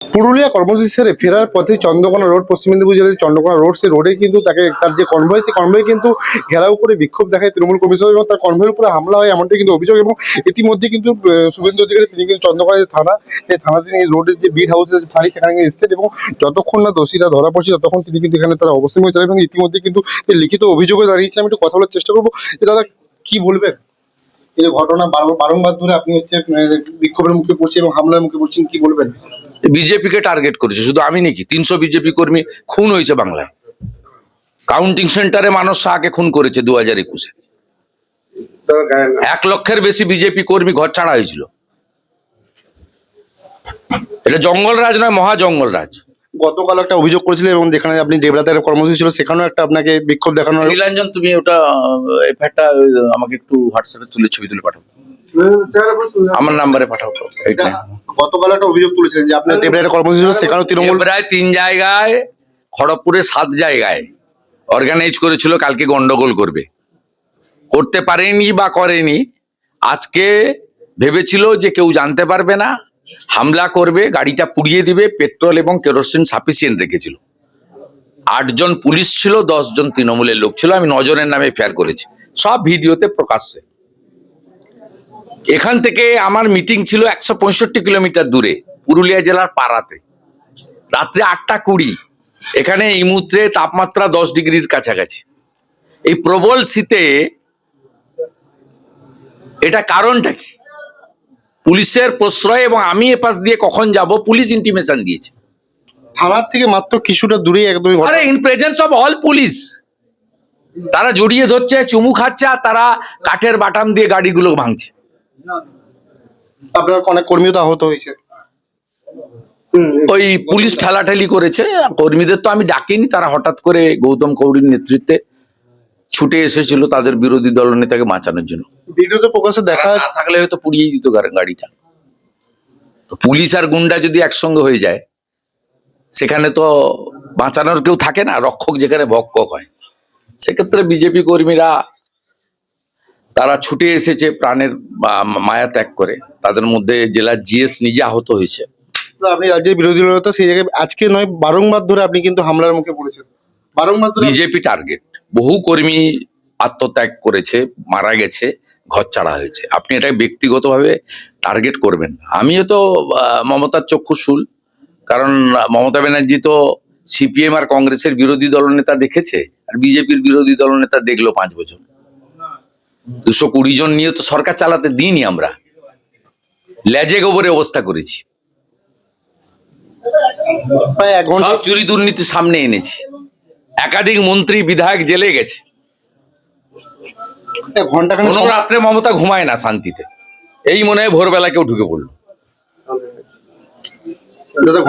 পুরুলিয়া কর্মসূচি সেরে ফেরার পথে চন্দ্রকোনা রোড, পশ্চিম মেদিনীপুর জেলার চন্দ্রকোনা রোড, সেই রোডে কিন্তু তাকে তার যে কনভয়, সেই কনভয় কিন্তু ঘেরাও করে বিক্ষোভ দেখায় তৃণমূল কমিশন এবং তার কনভয়ের উপরে হামলা হয় এমনটাই কিন্তু অভিযোগ। এবং ইতিমধ্যে কিন্তু শুভেন্দু অধিকারী তিনি কিন্তু চন্দ্রকোনা যে থানা, সেই থানাতে তিনি রোডের যে বিট হাউসের ফাঁড়ি সেখানে এসছেন এবং যতক্ষণ না দোষীরা ধরা পড়ছে ততক্ষণ তিনি কিন্তু এখানে তারা অবস্থান করে এবং ইতিমধ্যে কিন্তু লিখিত অভিযোগও দাঁড়িয়েছে। আমি একটু কথা বলার চেষ্টা করবো যে দাদা কি বলবেন, এই যে ঘটনা বারংবার ধরে আপনি হচ্ছে বিক্ষোভের মুখে পড়ছেন এবং হামলার মুখে পড়ছেন, কি বলবেন? বিজেপিকে টার্গেট করেছে, শুধু আমি নাকি 300 বিজেপি কর্মী খুন হয়েছে বাংলায়। কাউন্টিং সেন্টারে মানস শাহকে খুন করেছে 2021-এ। 1 লক্ষের বেশি বিজেপি কর্মী ঘর ছাড়া হয়েছিল। এটা জঙ্গলরাজ নয়, মহা জঙ্গলরাজ। গতকাল একটা অভিযোগ করেছিলেন এবং যেখানে আপনি দেবরাতের কর্মসূচি ছিল সেখানেও একটা আপনাকে বিক্ষোভ দেখানো। নীলাঞ্জন, তুমি ওটা এফআইআরটা আমাকে একটু হোয়াটসঅ্যাপে ছবি তুলে পাঠাও, আমার নাম্বারে পাঠাও। এইটা গতকাল একটা অভিযোগ তুলেছিলেন যে আপনার দেবরাতের কর্মসূচি ছিল, সেখানেও তৃণমূল প্রায় 3 জায়গায়, খড়গপুরে 7 জায়গায় অর্গানাইজ করেছিল কালকে গন্ডগোল করবে, করতে পারেনি বা করেনি। আজকে ভেবেছিল যে কেউ জানতে পারবে না, হামলা করবে, গাড়িটা পুড়িয়ে দিবে। পেট্রোল এবং কেরোসিন সাফিসিয়েন্ট রেখেছিল। 8 জন পুলিশ ছিল, 10 জন তৃণমূলের লোক ছিল। আমি 9 জনের নামে এফআইআর করেছি, সব ভিডিওতে প্রকাশ্যে। এখান থেকে আমার মিটিং ছিল 165 কিলোমিটার দূরে, পুরুলিয়া জেলার পাড়াতে, রাত্রে 8টা 20। এখানে এই মুহূর্তে তাপমাত্রা 10 ডিগ্রির কাছাকাছি। এই প্রবল শীতে এটা কারণটা কি? পুলিশের প্রশ্রয়। এবং আমি এপাশ দিয়ে কখন যাব, পুলিশ ইন্টিমেশন দিয়েছে। থানার থেকে মাত্র কিছুটা দূরেই একদমই আরে in presence of all police, তারা জড়িয়ে ধরছে, চুমু খাচ্ছে, আর তারা কাঠের বাটাম দিয়ে গাড়িগুলো ভাঙছে। আপনার অনেক কর্মীও তো আহত হয়েছে। ওই পুলিশ ঠেলাঠেলি করেছে। কর্মীদের তো আমি ডাকিনি, তারা হঠাৎ করে গৌতম কৌড়ির নেতৃত্বে ছুটে এসেছিল তাদের বিরোধী দলনেতাকে বাঁচানোর জন্য। ভিডিওতে প্রকাশে দেখা না থাকলে হয়তো পুড়িয়েই দিত গাড়িটা। পুলিশ আর গুন্ডা যদি একসঙ্গে হয়ে যায়, সেখানে তো বাঁচানোর কেউ থাকে না, রক্ষক যেখানে ভক্ষক হয়। সেক্ষেত্রে বিজেপি কর্মীরা তারা ছুটে এসেছে প্রাণের মায়া ত্যাগ করে। তাদের মধ্যে জেলার জিএস নিজে আহত হয়েছে। আপনি রাজ্যের বিরোধী দলনেতা, সেই জায়গায় আজকে নয় বারংবার ধরে আপনি কিন্তু হামলার মুখে পড়েছেন। বারংবার ধরে বিজেপি টার্গেট, বহু কর্মী আত্মত্যাগ করেছে, মারা গেছে, ঘর ছাড়া হয়েছে। আপনি এটা ব্যক্তিগতভাবে টার্গেট করবেন। আমিও তো মমতার চক্ষুশূল, কারণ মমতা ব্যানার্জি তো সিপিএম আর কংগ্রেসের বিরোধী দলনেতা দেখেছে, আর বিজেপির বিরোধী দলনেতা দেখলো 5 বছর। 220 জন নিয়ে তো সরকার চালাতে দিইনি আমরা, লেজে গোবরে অবস্থা করেছি। প্রায় 1 ঘন্টা সব চুরি দুর্নীতি সামনে এনেছি। একাধিক মন্ত্রী বিধায়ক জেলে গেছে। ঘন্টাখানেক কোনো রাত্রে মমতা ঘুমায় না শান্তিতে, এই মনে হয় ভোরবেলা কেউ ঢুকে পড়লো।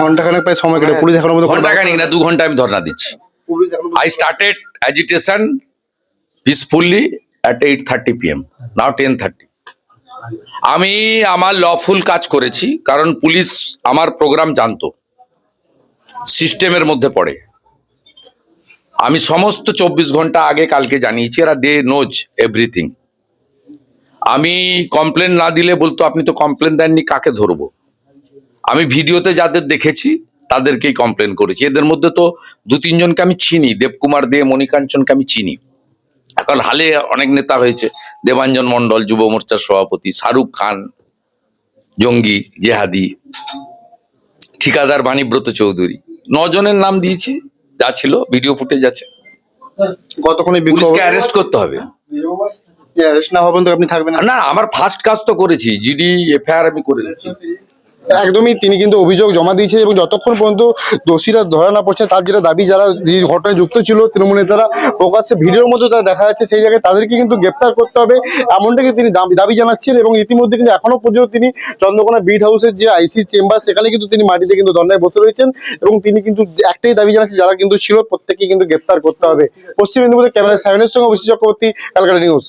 ঘন্টাখানেক প্রায় সময় কেটে পুলিশ এখনো ঘন্টাখানিক না, 2 ঘন্টা আমি ধর্ণা দিচ্ছি। I started agitation peacefully at 8:30 PM, now 10:30. আমি আমার লফুল কাজ করেছি, কারণ পুলিশ আমার প্রোগ্রাম জানতো, সিস্টেমের মধ্যে পড়ে। আমি সমস্ত 24 ঘন্টা আগে কালকে জানিয়েছি, এরা দে নোজ এভরিথিং। আমি কমপ্লেন না দিলে বলতো আপনি তো কমপ্লেন দেননি, কাকে ধরবো? আমি ভিডিওতে যাদের দেখেছি তাদেরকেই কমপ্লেন করেছি। এদের মধ্যে তো 2-3 জনকে আমি চিনি, দেবকুমার দে, মণিকাঞ্চনকে আমি চিনি। এখন হালে অনেক নেতা হয়েছে, দেবাঞ্জন মন্ডল যুব মোর্চার সভাপতি, শাহরুখ খান জঙ্গি জেহাদি, ঠিকাদার বাণীব্রত চৌধুরী, 9 জনের নাম দিয়েছি, যা ছিল ভিডিও ফুটেজ আছে। কতক্ষণ পুলিশকে অ্যারেস্ট করতে হবে। অ্যারেস্ট না হবেন তো আপনি থাকবেন না, আমার ফার্স্ট কাজ তো করেছি, জিডি এফআইআর আমি করে দিচ্ছি। একদমই তিনি কিন্তু অভিযোগ জমা দিয়েছে এবং যতক্ষণ পর্যন্ত দোষীরা ধরা না পড়ছে তার যেটা দাবি, যারা এই ঘটনায় যুক্ত ছিল তৃণমূল নেতারা প্রকাশ্যে ভিডিওর মধ্যে তারা দেখা যাচ্ছে, সেই জায়গায় তাদেরকে কিন্তু গ্রেপ্তার করতে হবে, এমনটাকে তিনি দাবি জানাচ্ছেন। এবং ইতিমধ্যে কিন্তু এখনো পর্যন্ত তিনি চন্দ্রকোনা বিট হাউসের যে আইসি চেম্বার, সেখানে কিন্তু তিনি মাটিতে কিন্তু ধর্নায় বসে রয়েছেন এবং তিনি কিন্তু একটাই দাবি জানাচ্ছেন, যারা কিন্তু ছিল প্রত্যেককে কিন্তু গ্রেপ্তার করতে হবে। পশ্চিম মেদিনীপুরের ক্যামেরায় সায়নের সঙ্গে অভিষেক চক্রবর্তী, ক্যালকাটা নিউজ।